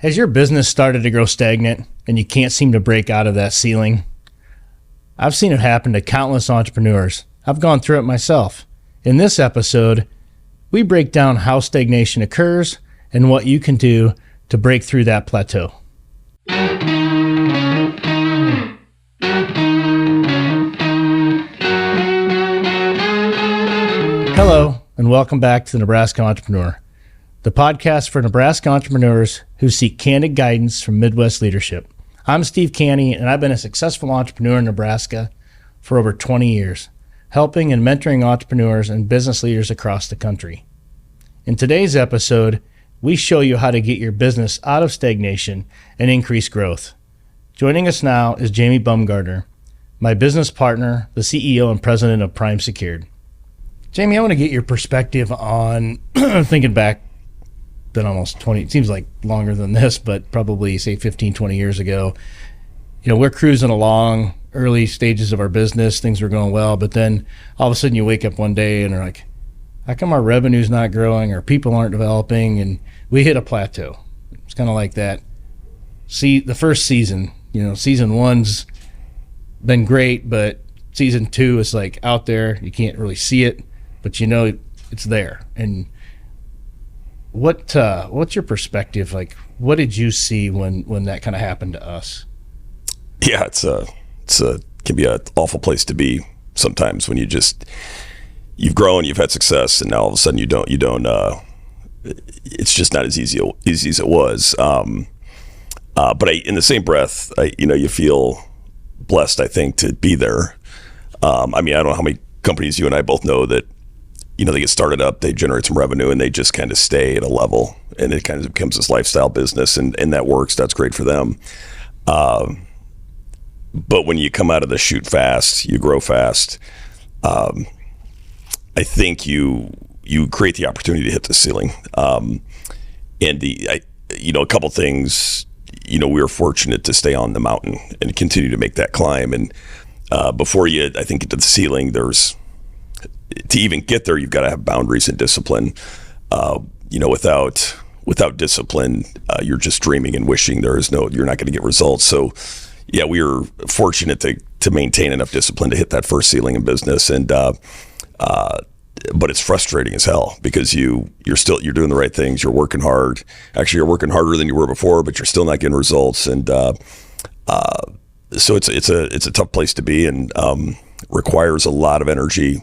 Has your business started to grow stagnant and you can't seem to break out of that ceiling? I've seen it happen to countless entrepreneurs. I've gone through it myself. In this episode, we break down how stagnation occurs and what you can do to break through that plateau. Hello, and welcome back to the Nebraska Entrepreneur, the podcast for Nebraska entrepreneurs who seek candid guidance from Midwest leadership. I'm Steve Kanne, and I've been a successful entrepreneur in Nebraska for over 20 years, helping and mentoring entrepreneurs and business leaders across the country. In today's episode, we show you how to get your business out of stagnation and increase growth. Joining us now is Jamie Bumgardner, my business partner, the CEO and president of Prime Secured. Jamie, I want to get your perspective on thinking back, been almost 20, it seems like longer than this, but probably say 15, 20 years ago. You know, we're cruising along, early stages of our business, things were going well, but then all of a sudden you wake up one day and are like, how come our revenue's not growing, our people aren't developing, and we hit a plateau. It's kind of like that. See, the first season, season one's been great, but season two is like out there, you can't really see it, but it's there. And what's your perspective? Like, what did you see when that kind of happened to us? Yeah, can be an awful place to be sometimes when you've grown, you've had success, and now all of a sudden you don't. It's just not as easy as it was. But in the same breath, you feel blessed, I think, to be there. I don't know how many companies you and I both know that, they get started up, they generate some revenue, and they just kind of stay at a level, and it kind of becomes this lifestyle business, and that works. That's great for them. But when you come out of the chute fast, you grow fast. I think you create the opportunity to hit the ceiling. A couple things. We were fortunate to stay on the mountain and continue to make that climb. And before you, I think, get to the ceiling, to even get there, you've got to have boundaries and discipline. Without discipline, you're just dreaming and wishing. You're not going to get results. So, yeah, we were fortunate to maintain enough discipline to hit that first ceiling in business. And but it's frustrating as hell because you're doing the right things. You're working hard. Actually, you're working harder than you were before, but you're still not getting results. And so it's a tough place to be, and requires a lot of energy,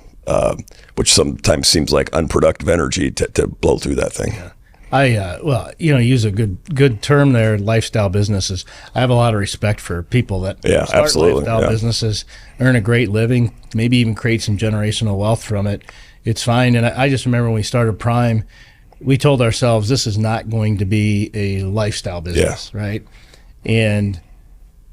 which sometimes seems like unproductive energy to blow through that thing. Yeah. Use a good term there, lifestyle businesses. I have a lot of respect for people that start absolutely. lifestyle businesses, earn a great living, maybe even create some generational wealth from it. It's fine. And I just remember when we started Prime, we told ourselves this is not going to be a lifestyle business, right? And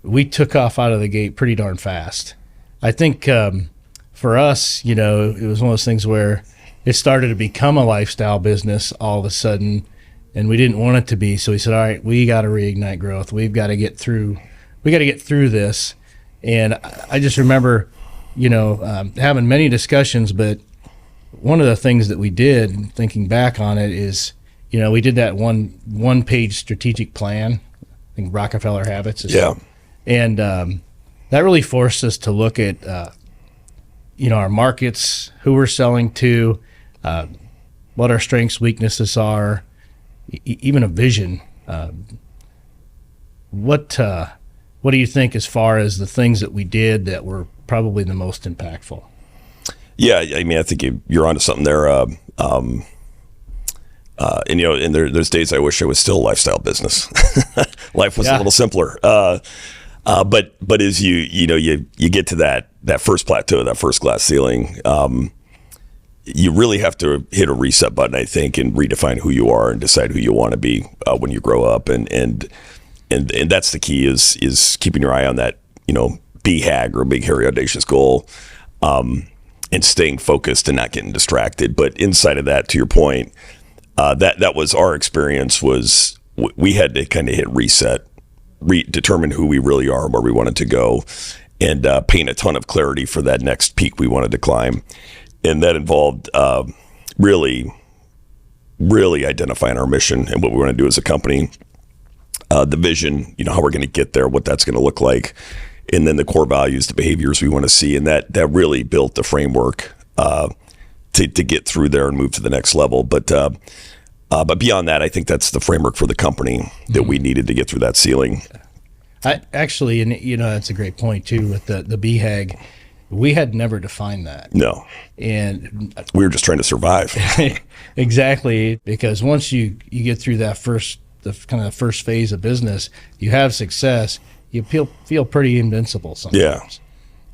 we took off out of the gate pretty darn fast. I think for us, it was one of those things where it started to become a lifestyle business all of a sudden, and we didn't want it to be. So we said, all right, we got to reignite growth. We've got to get through this. And I just remember, having many discussions, but one of the things that we did, thinking back on it, is, we did that one-page strategic plan. I think Rockefeller Habits. And that really forced us to look at, our markets, who we're selling to, what our strengths, weaknesses are, even a vision. What do you think as far as the things that we did that were probably the most impactful? Yeah, I think you're onto something there. And there's days I wish I was still a lifestyle business. Life was a little simpler. But as you get to that first plateau, that first glass ceiling, you really have to hit a reset button, I think, and redefine who you are and decide who you want to be when you grow up. And that's the key is keeping your eye on that, BHAG, or big, hairy, audacious goal. And staying focused and not getting distracted. But inside of that, to your point, that was our experience. Was we had to kind of hit reset, determine who we really are, where we wanted to go, and paint a ton of clarity for that next peak we wanted to climb. And that involved really identifying our mission and what we want to do as a company. the vision, how we're going to get there, what that's going to look like, and then the core values, the behaviors we want to see, and that really built the framework to get through there and move to the next level. But beyond that, I think that's the framework for the company that we needed to get through that ceiling. I actually, and that's a great point too with the BHAG. We had never defined that. No. And we were just trying to survive. Exactly, because once you get through that first phase of business, you have success, you feel pretty invincible sometimes.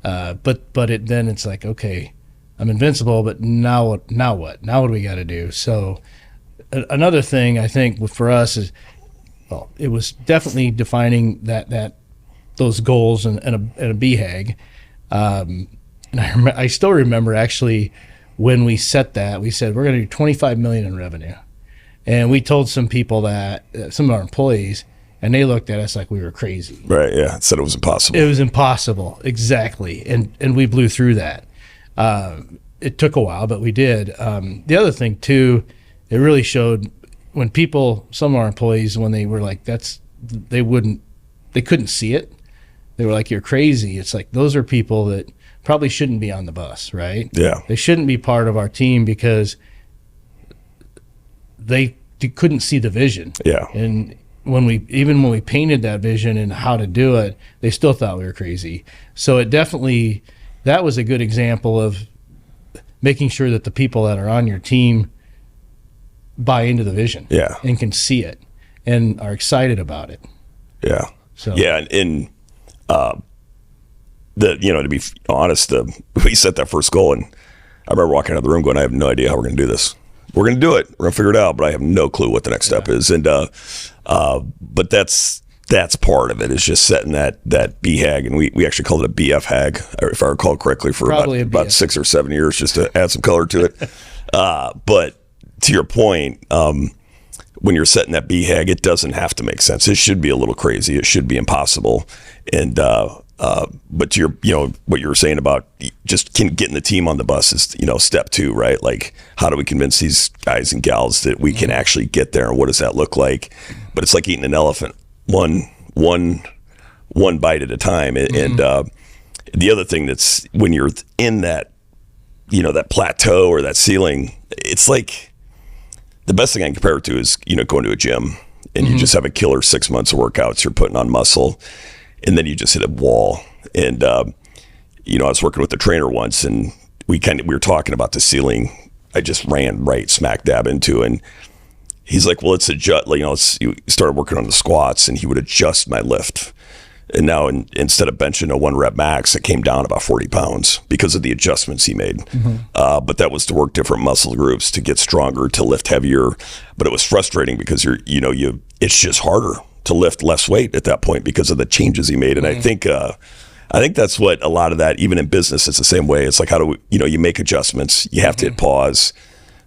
Yeah. Then it's like, okay, I'm invincible, but now what? Now what do we got to do? So another thing I think for us is, well, it was definitely defining those goals and a BHAG. And I still remember actually when we set that, we said we're going to do 25 million in revenue, and we told some people that, some of our employees, and they looked at us like we were crazy. Right? Yeah, said it was impossible. It was impossible, exactly, and we blew through that. It took a while, but we did. The other thing too, it really showed when some of our employees, when they were like, they couldn't see it. They were like, you're crazy. It's like, those are people that probably shouldn't be on the bus, right? Yeah. They shouldn't be part of our team because they couldn't see the vision. Yeah. And when we painted that vision and how to do it, they still thought we were crazy. So that was a good example of making sure that the people that are on your team buy into the vision. Yeah. And can see it and are excited about it. Yeah. So yeah, and to be honest, we set that first goal, and I remember walking out of the room going, I have no idea how we're going to do this. We're going to do it. We're going to figure it out, but I have no clue what the next step is. And but that's part of it, is just setting that BHAG, and we actually called it a BFHAG, if I recall correctly, for about 6 or 7 years, just to add some color to it. But to your point, when you're setting that BHAG, it doesn't have to make sense. It should be a little crazy. It should be impossible. And but to your, what you were saying about just getting the team on the bus is, step 2, right? Like, how do we convince these guys and gals that we can actually get there, and what does that look like? But it's like eating an elephant, one bite at a time. And the other thing that's, when you're in that, that plateau or that ceiling, it's like, the best thing I can compare it to is, going to a gym and you just have a killer 6 months of workouts, you're putting on muscle, and then you just hit a wall. And, I was working with a trainer once, and we were talking about the ceiling. I just ran right smack dab into, and he's like, well, it's you started working on the squats, and he would adjust my lift. And now instead of benching a 1 rep max, it came down about 40 pounds because of the adjustments he made. But that was to work different muscle groups, to get stronger, to lift heavier. But it was frustrating because it's just harder to lift less weight at that point because of the changes he made. And I think that's what a lot of that, even in business, it's the same way. It's like, how do we, you make adjustments, you have to hit pause.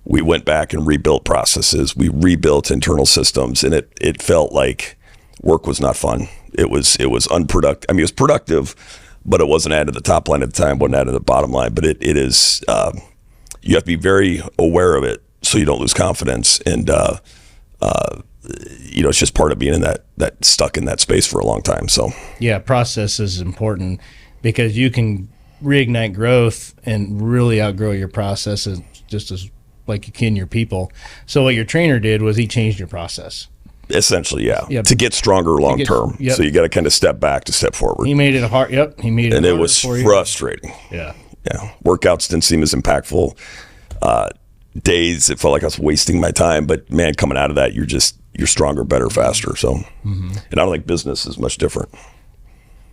We went back and rebuilt processes. We rebuilt internal systems, and it felt like work was not fun. It was unproductive. I mean, it was productive, but it wasn't added to the top line at the time, wasn't added to the bottom line. But it is, you have to be very aware of it so you don't lose confidence. And, it's just part of being in that stuck in that space for a long time. So yeah, process is important because you can reignite growth and really outgrow your processes just as like you can your people. So what your trainer did was he changed your process. Essentially, yeah. Yep. To get stronger long term. Yep. So you got to kind of step back to step forward. He made it hard. Yep. He made it. And it was frustrating. Yeah. Yeah. Workouts didn't seem as impactful. Days, it felt like I was wasting my time. But man, coming out of that, you're stronger, better, faster. So, and I don't think business is much different.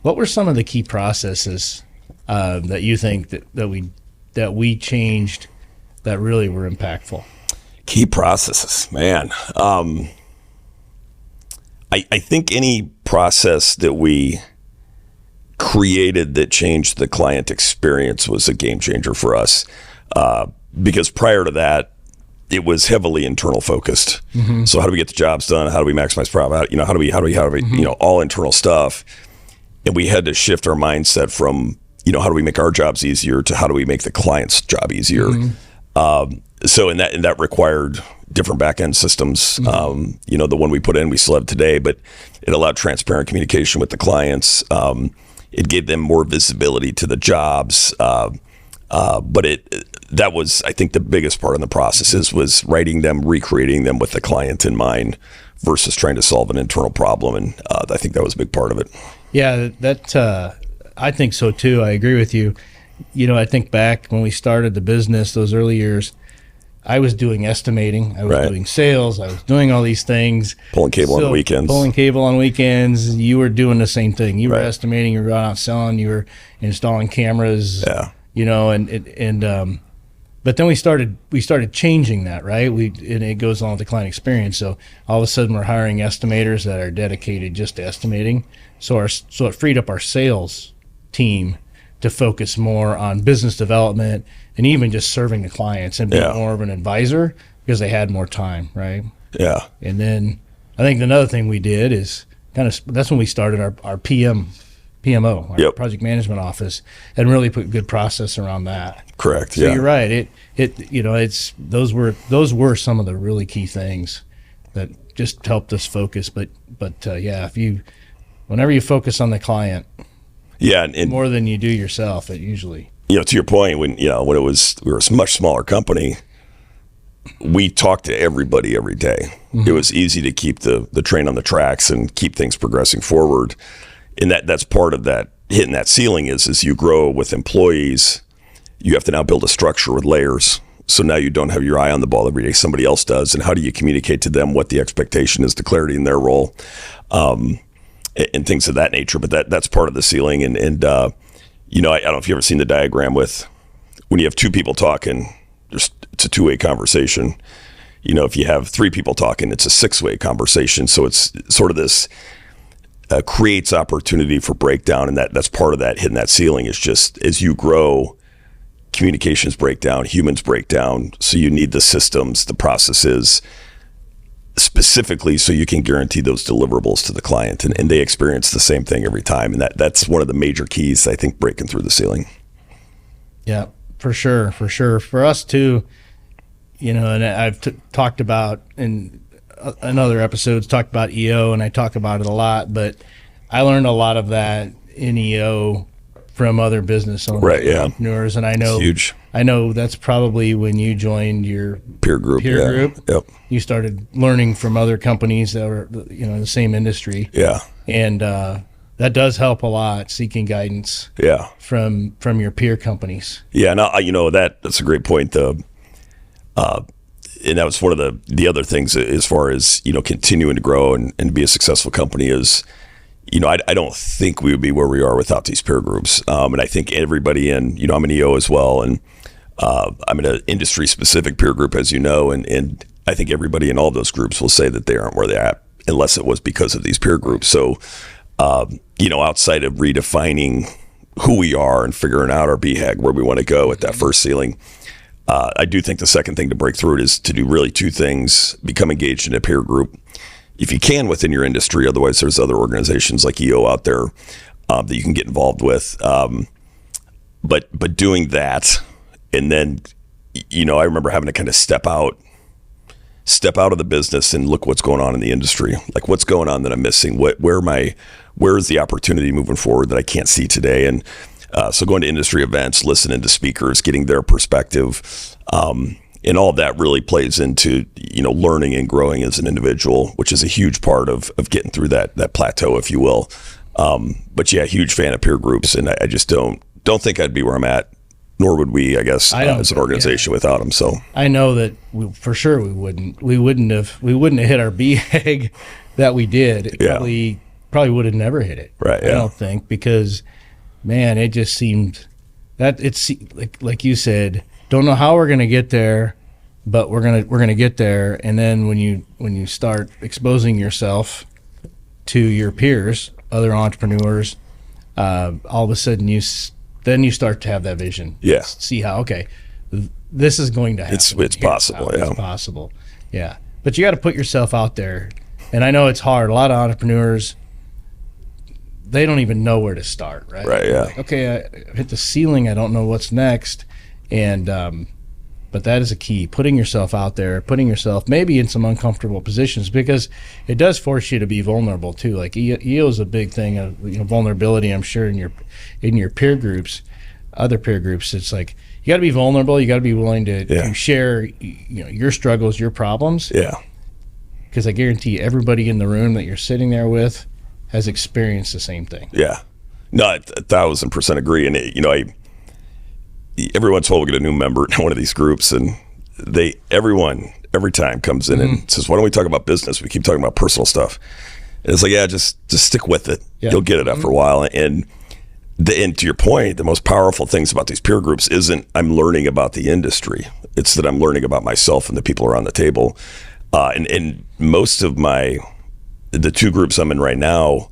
What were some of the key processes that you think that we changed that really were impactful? Key processes, man. I think any process that we created that changed the client experience was a game changer for us. Because prior to that, it was heavily internal focused. So how do we get the jobs done? How do we maximize profit? How do we all internal stuff. And we had to shift our mindset from, how do we make our jobs easier to how do we make the client's job easier? So and that required different back end systems. The one we put in, we still have today, but it allowed transparent communication with the clients. It gave them more visibility to the jobs. But that was, I think, the biggest part in the process was writing them, recreating them with the client in mind versus trying to solve an internal problem. And I think that was a big part of it. Yeah, I think so too. I agree with you. I think back when we started the business, those early years, I was doing estimating, I was doing sales, I was doing all these things. Pulling cable on the weekends. Pulling cable on weekends. You were doing the same thing. You were estimating, you were going out selling, you were installing cameras. Yeah. But then we started changing that, right? And it goes on with the client experience. So all of a sudden we're hiring estimators that are dedicated just to estimating. So it freed up our sales team to focus more on business development and even just serving the clients and being more of an advisor because they had more time, right? Yeah. And then I think another thing we did is that's when we started our PMO, our project management office, and really put good process around that. Correct. So you're right. Those were some of the really key things that just helped us focus. But whenever you focus on the client, and more than you do yourself, it usually. To your point, when we were a much smaller company, we talked to everybody every day. It was easy to keep the train on the tracks and keep things progressing forward. And that's part of that hitting that ceiling is as you grow with employees, you have to now build a structure with layers. So now you don't have your eye on the ball every day, somebody else does. And how do you communicate to them what the expectation is, the clarity in their role, and things of that nature. But that's part of the ceiling. And I don't know if you've ever seen the diagram with when you have two people talking, it's a two-way conversation. If you have three people talking, it's a six-way conversation. So it's sort of this creates opportunity for breakdown. And that's part of that hitting that ceiling is just as you grow, communications break down, humans break down. So you need the systems, the processes, specifically so you can guarantee those deliverables to the client. And they experience the same thing every time. And that's one of the major keys, I think, breaking through the ceiling. Yeah, for sure. For us too, and I've talked about in other episodes, talked about EO, and I talk about it a lot, but I learned a lot of that in EO from other business owners, entrepreneurs, and I know huge. I know that's probably when you joined your peer group. Yep. You started learning from other companies that were in the same industry. Yeah. And that does help a lot, seeking guidance. Yeah. From your peer companies. Yeah, and that's a great point. And that was one of the other things as far as continuing to grow and be a successful company is. I don't think we would be where we are without these peer groups. And I think everybody I'm an EO as well. And I'm in an industry specific peer group, as you know, and I think everybody in all those groups will say that they aren't where they're at unless it was because of these peer groups. So, outside of redefining who we are and figuring out our BHAG, where we want to go at that first ceiling, I do think the second thing to break through it is to do really two things: become engaged in a peer group, if you can, within your industry. Otherwise, there's other organizations like EO out there that you can get involved with. But doing that, and then, I remember having to kind of step out of the business and look what's going on in the industry. Like, what's going on that I'm missing? Where is the opportunity moving forward that I can't see today? And so going to industry events, listening to speakers, getting their perspective, and all of that really plays into, learning and growing as an individual, which is a huge part of getting through that plateau, if you will. But yeah, huge fan of peer groups, and I just don't think I'd be where I'm at, nor would we, I guess, as an organization without them. So I know that for sure we wouldn't have hit our BHAG that we did. Probably would have never hit it. Right. I don't think, because man, it just seemed that it's like you said. Don't know how we're going to get there, but we're going to get there. And then when you start exposing yourself to your peers, other entrepreneurs, all of a sudden you start to have that vision. Yeah. See how this is going to happen. It's possible. Yeah. It's possible. Yeah. But you got to put yourself out there. And I know it's hard. A lot of entrepreneurs, they don't even know where to start. Right. Right. Yeah. Like, okay, I hit the ceiling. I don't know what's next. And but But that is a key, putting yourself out there, putting yourself maybe in some uncomfortable positions, because it does force you to be vulnerable too. Like EO is a big thing of vulnerability, I'm sure, in your peer groups, other peer groups. It's like you got to be vulnerable. You got to be willing to share your struggles, your problems. Yeah. Because I guarantee you, everybody in the room that you're sitting there with has experienced the same thing. Yeah. No, I 1,000% agree. And every once in a while we get a new member in one of these groups, and every time comes in and says, "Why don't we talk about business? We keep talking about personal stuff." And it's like, yeah, just stick with it. Yeah. You'll get it after a while. And to your point, the most powerful things about these peer groups isn't I'm learning about the industry. It's that I'm learning about myself and the people around the table. And most of the two groups I'm in right now,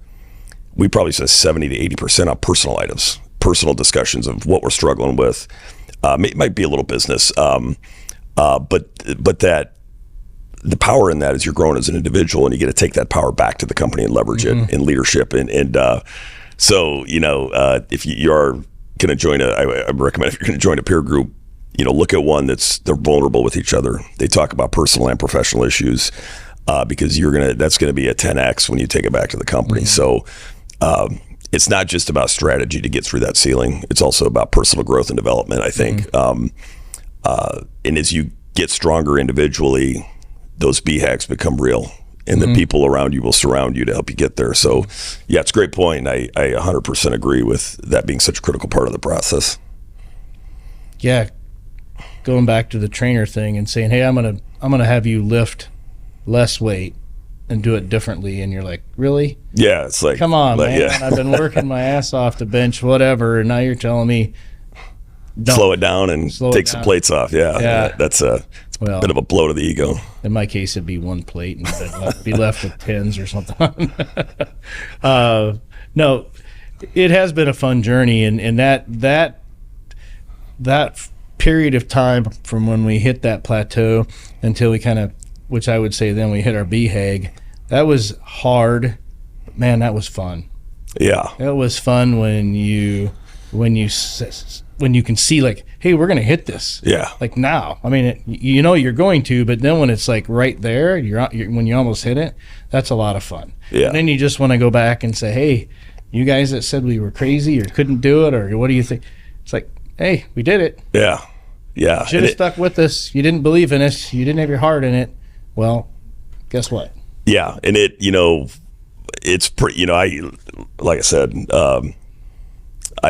we probably spend 70 to 80% on personal items, personal discussions of what we're struggling with. It might be a little business, but that the power in that is you're growing as an individual, and you get to take that power back to the company and leverage it in leadership. So if you are going to join I recommend, if you're going to join a peer group, look at one they're vulnerable with each other. They talk about personal and professional issues, because that's going to be a 10x when you take it back to the company. So it's not just about strategy to get through that ceiling. It's also about personal growth and development, I think. And as you get stronger individually, those BHAGs become real, and the people around you will surround you to help you get there. So yeah, it's a great point. I 100% agree with that being such a critical part of the process. Yeah. Going back to the trainer thing and saying, hey, I'm gonna have you lift less weight and do it differently, and you're like, really? Yeah, it's like, come on, man. Yeah. I've been working my ass off to bench whatever, and now you're telling me slow it down and take some plates off. Yeah. That's a bit of a blow to the ego. In my case, it'd be one plate and I'd be left with pins or something. No, it has been a fun journey, and that period of time from when we hit that plateau until we which I would say then we hit our BHAG, that was hard, but man, that was fun. Yeah. It was fun when you can see, like, hey, we're going to hit this. Yeah. Like now. I mean, you're going to, but then when it's like right there, when you almost hit it, that's a lot of fun. Yeah. And then you just want to go back and say, hey, you guys that said we were crazy or couldn't do it, or what do you think? It's like, hey, we did it. Yeah. Yeah. Should have stuck with us. You didn't believe in us. You didn't have your heart in it. Well, guess what? Yeah. And it's pretty, like I said,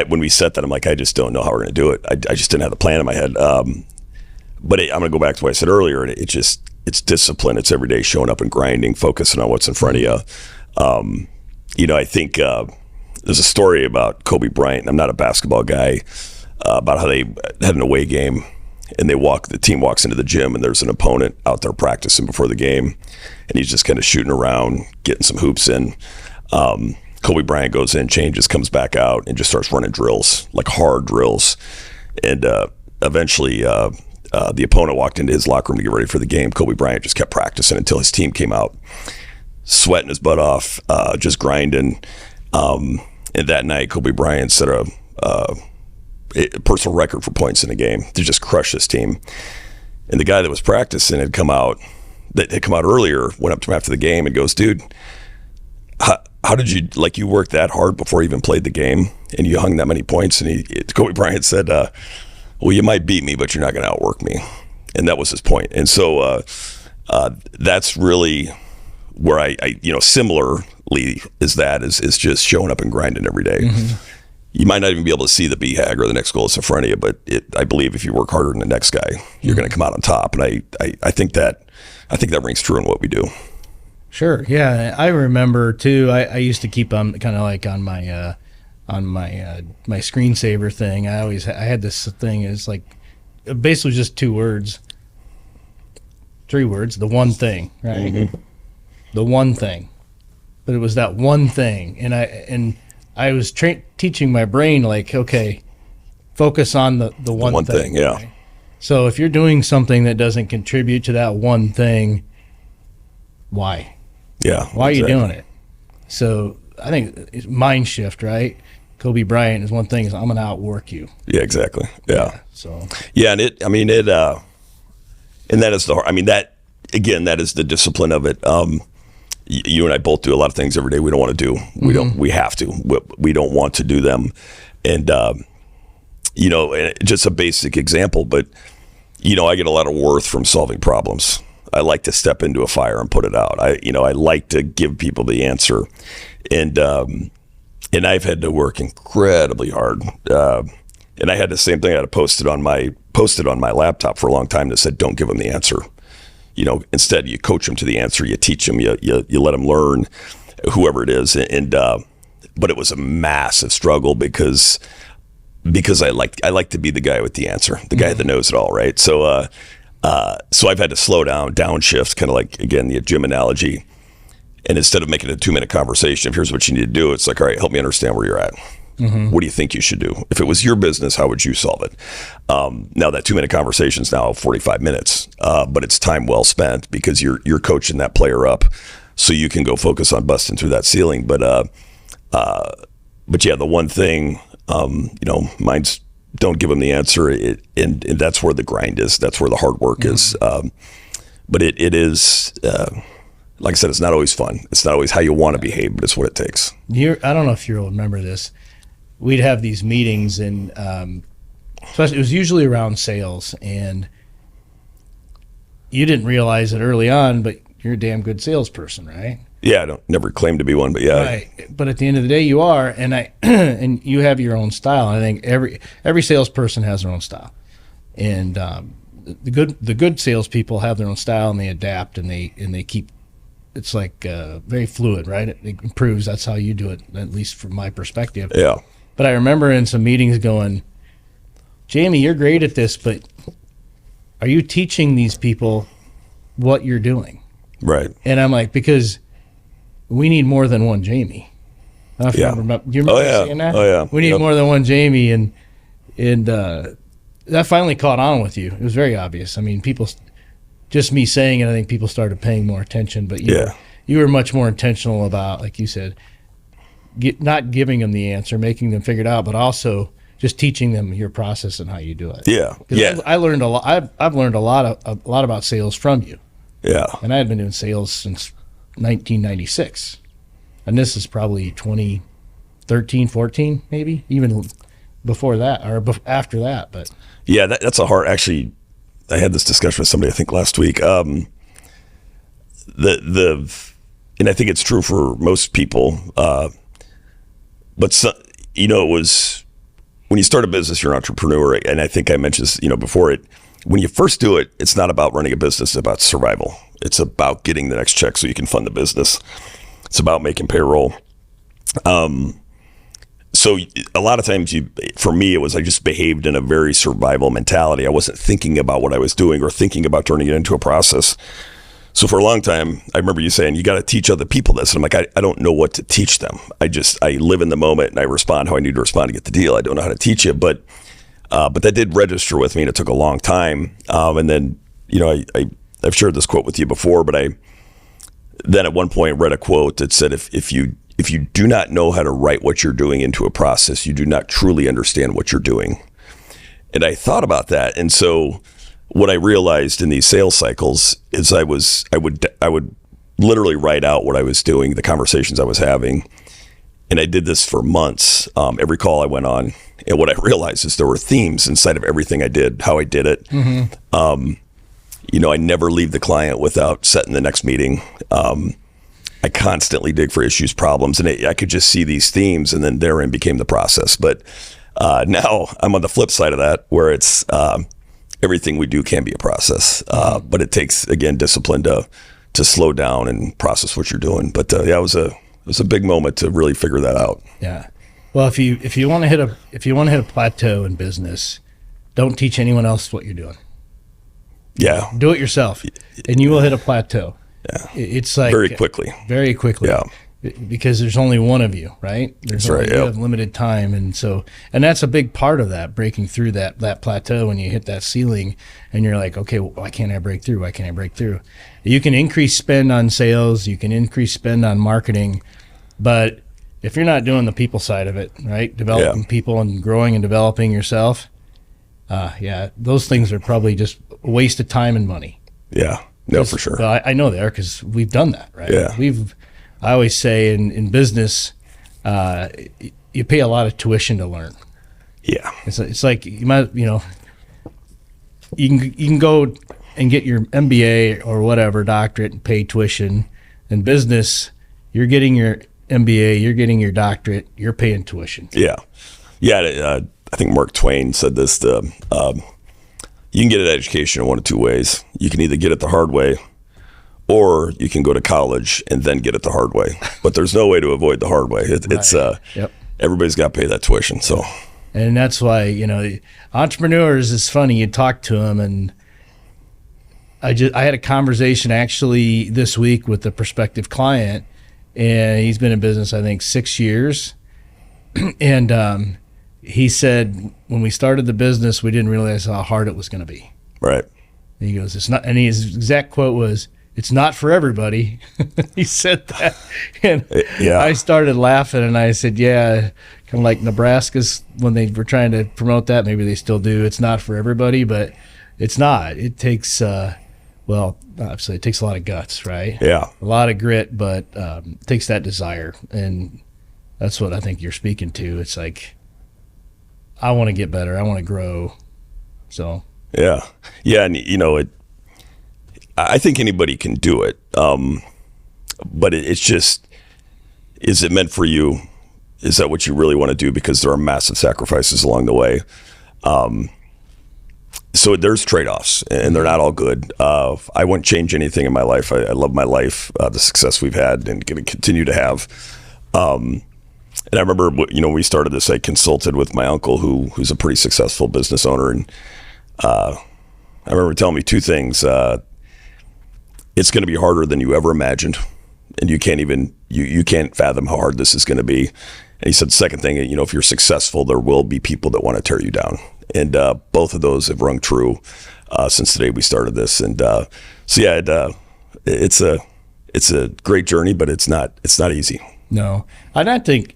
when we set that, I'm like, I just don't know how we're going to do it. I just didn't have the plan in my head. But I'm going to go back to what I said earlier. It's discipline. It's every day showing up and grinding, focusing on what's in front of you. I think there's a story about Kobe Bryant. I'm not a basketball guy, about how they had an away game, and the team walks into the gym, and there's an opponent out there practicing before the game, and he's just kind of shooting around, getting some hoops in. Kobe Bryant goes in, changes, comes back out, and just starts running drills, like hard drills. And eventually, the opponent walked into his locker room to get ready for the game. Kobe Bryant just kept practicing until his team came out, sweating his butt off, just grinding. And that night, Kobe Bryant set a personal record for points in a game to just crush his team. And the guy that was practicing had come out earlier, went up to him after the game and goes, dude, how did you worked that hard before you even played the game, and you hung that many points? And Kobe Bryant said, well, you might beat me, but you're not going to outwork me. And that was his point. And so that's really where I similarly is just showing up and grinding every day. Mm-hmm. You might not even be able to see the BHAG or the next goal that's in front of you, but I believe if you work harder than the next guy, you're going to come out on top. And I think that rings true in what we do. Sure. Yeah, I remember too. I used to keep on kind of like on my my screensaver thing. I had this thing. It's like basically just 3 words. The one thing, right? Mm-hmm. The one thing. But it was that one thing, and I was teaching my brain, like, okay, focus on the one thing. Yeah. Right? So if you're doing something that doesn't contribute to that one thing, why? Yeah. Why are you doing it? So I think it's mind shift, right? Kobe Bryant is one thing is I'm going to outwork you. Yeah, exactly. Yeah. So. Yeah, and that is that is the discipline of it. You and I both do a lot of things every day we don't want to do. We have to. We don't want to do them. And, just a basic example, but, I get a lot of worth from solving problems. I like to step into a fire and put it out. I like to give people the answer. And I've had to work incredibly hard. And I had the same thing. I had to post it on my laptop for a long time that said, don't give them the answer. Instead you coach them to the answer, you teach them, you let them learn, whoever it is. But it was a massive struggle because I like to be the guy with the answer, the guy that knows it all, right? So I've had to slow down, downshift, kind of like, again, the gym analogy. And instead of making a 2-minute conversation, if here's what you need to do, it's like, all right, help me understand where you're at. What do you think you should do? If it was your business, how would you solve it? Now that 2-minute conversation is now 45 minutes, but it's time well spent because you're coaching that player up so you can go focus on busting through that ceiling. But yeah, the one thing, mine's don't give them the answer. And that's where the grind is. That's where the hard work is. But it is, like I said, it's not always fun. It's not always how you want to behave, but it's what it takes. I don't know if you'll remember this. We'd have these meetings, and especially it was usually around sales, and you didn't realize it early on, but you're a damn good salesperson, right? Yeah, I don't never claim to be one, but yeah. Right. But at the end of the day, you are, and and you have your own style. I think every salesperson has their own style, and the good salespeople have their own style, and they adapt, and they keep. It's like very fluid, right? It improves. That's how you do it, at least from my perspective. Yeah. But I remember in some meetings going, Jamie, you're great at this, but are you teaching these people what you're doing? Right. And I'm like, because we need more than one Jamie. I don't know if you remember, do you remember saying that? Oh, yeah. We need more than one Jamie. And that finally caught on with you. It was very obvious. I mean, just me saying it, I think people started paying more attention. But you were much more intentional about, like you said, not giving them the answer, making them figure it out, but also just teaching them your process and how you do it. Yeah, yeah. I learned a lot. I've learned a lot about sales from you. Yeah. And I had been doing sales since 1996, and this is probably 2013, 14, maybe even before that or after that. But yeah, that's a hard. Actually, I had this discussion with somebody I think last week. And I think it's true for most people. But it was when you start a business, you're an entrepreneur, and I think I mentioned this, before it. When you first do it, it's not about running a business; it's about survival. It's about getting the next check so you can fund the business. It's about making payroll. So a lot of times, for me, it was I just behaved in a very survival mentality. I wasn't thinking about what I was doing or thinking about turning it into a process. So for a long time, I remember you saying, you got to teach other people this. And I'm like, I don't know what to teach them. I live in the moment and I respond how I need to respond to get the deal. I don't know how to teach it, but that did register with me, and it took a long time. And then, I've shared this quote with you before, but I then at one point read a quote that said, if you do not know how to write what you're doing into a process, you do not truly understand what you're doing. And I thought about that. And so what I realized in these sales cycles is I would literally write out what I was doing, the conversations I was having. And I did this for months, every call I went on. And what I realized is there were themes inside of everything I did, how I did it. I never leave the client without setting the next meeting. I constantly dig for issues, problems, and I could just see these themes, and then therein became the process. But now I'm on the flip side of that, where it's everything we do can be a process, but it takes, again, discipline to slow down and process what you're doing. But it was a big moment to really figure that out. Yeah. Well, if you want to hit a plateau in business, don't teach anyone else what you're doing. Yeah. Do it yourself, and you will hit a plateau. Yeah. It's like very quickly. Very quickly. Yeah. Because there's only one of you, right? That's right. You have limited time, and that's a big part of that, breaking through that plateau when you hit that ceiling, and you're like, okay, why can't I break through? Why can't I break through? You can increase spend on sales, you can increase spend on marketing, but if you're not doing the people side of it, right, developing people and growing and developing yourself, those things are probably just a waste of time and money. Yeah, no, for sure. Well, I know they are because we've done that, right? Yeah. I always say in business, you pay a lot of tuition to learn. Yeah. It's like you might, you can go and get your MBA or whatever doctorate and pay tuition. In business, you're getting your MBA, you're getting your doctorate, you're paying tuition. Yeah. Yeah. I think Mark Twain said this, you can get an education in one of two ways. You can either get it the hard way, or you can go to college and then get it the hard way. But there's no way to avoid the hard way. It's everybody's got to pay that tuition. So, and that's why entrepreneurs is funny. You talk to them, and I had a conversation actually this week with a prospective client, and he's been in business I think 6 years, and he said when we started the business we didn't realize how hard it was going to be. Right. And he goes, it's not, and his exact quote was, "It's not for everybody." He said that, and I started laughing, and I said, "Yeah, kind of like Nebraska's when they were trying to promote that. Maybe they still do. It's not for everybody, but it's not. It takes, obviously, it takes a lot of guts, right? Yeah, a lot of grit, but it takes that desire, and that's what I think you're speaking to. It's like, I want to get better. I want to grow. So yeah, and I think anybody can do it, but it's just, is it meant for you? Is that what you really want to do? Because there are massive sacrifices along the way. So there's trade-offs, and they're not all good. I wouldn't change anything in my life. I love my life, the success we've had and going to continue to have. And I remember, when we started this, I consulted with my uncle, who's a pretty successful business owner, and I remember telling me two things. It's going to be harder than you ever imagined, and you can't fathom how hard this is going to be. And he said, the second thing, if you're successful, there will be people that want to tear you down. And both of those have rung true since the day we started this. And it's a great journey, but it's not easy. No, I think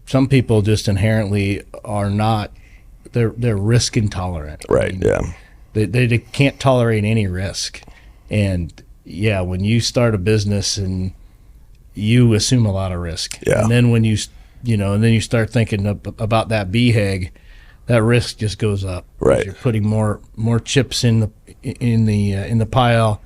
some people just inherently are not. They're risk intolerant. Right. Yeah. They can't tolerate any risk. And when you start a business and you assume a lot of risk, and then when you start thinking about that BHAG, that risk just goes up. Right. You're putting more chips in the pile.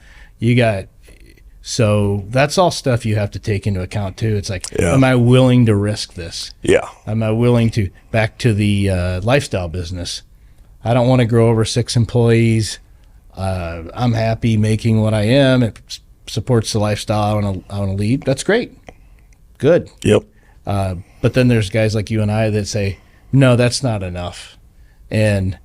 So that's all stuff you have to take into account too. It's like, am I willing to risk this? Yeah. Am I willing to, back to the lifestyle business? I don't want to grow over 6 employees. I'm happy making what I am. It supports the lifestyle I want to lead. That's great. Good. Yep. But then there's guys like you and I that say, no, that's not enough. And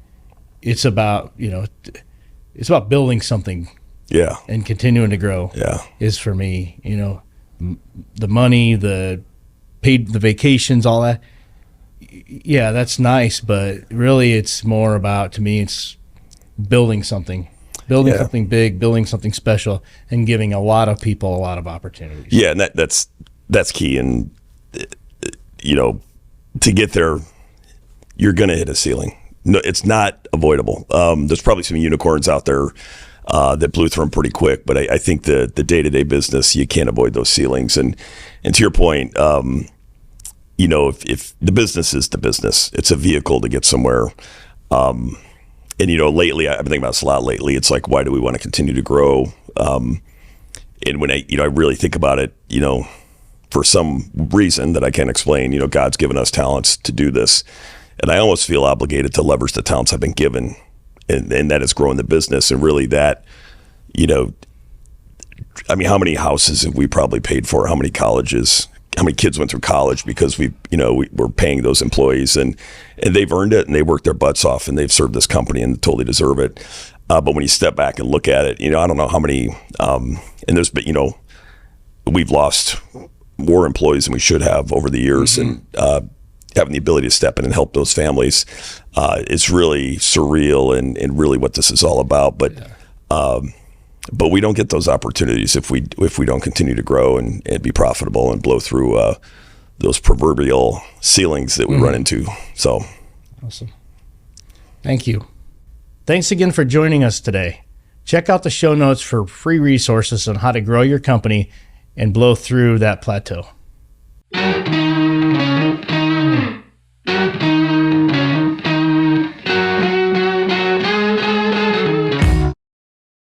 it's about, it's about building something. Yeah. And continuing to grow. Yeah. Is for me, the money, the vacations, all that. Yeah, that's nice, but really it's more about, to me, it's building something big, building something special, and giving a lot of people a lot of opportunities. Yeah, and that's key. And to get there, you're going to hit a ceiling. No, it's not avoidable. There's probably some unicorns out there that blew through them pretty quick, but I think the day-to-day business, you can't avoid those ceilings. And to your point, if the business is the business, it's a vehicle to get somewhere. And lately, I've been thinking about this a lot lately. It's like, why do we want to continue to grow? And when I really think about it, for some reason that I can't explain, God's given us talents to do this, and I almost feel obligated to leverage the talents I've been given, and that is growing the business. And really, that, how many houses have we probably paid for? How many colleges? How many kids went through college because we're paying those employees, and they've earned it, and they worked their butts off, and they've served this company and totally deserve it. But when you step back and look at it, I don't know how many, and there's been, we've lost more employees than we should have over the years, and having the ability to step in and help those families is really surreal and really what this is all about. But we don't get those opportunities if we don't continue to grow and be profitable and blow through those proverbial ceilings that we run into. So awesome. Thank you. Thanks again for joining us today. Check out the show notes for free resources on how to grow your company and blow through that plateau.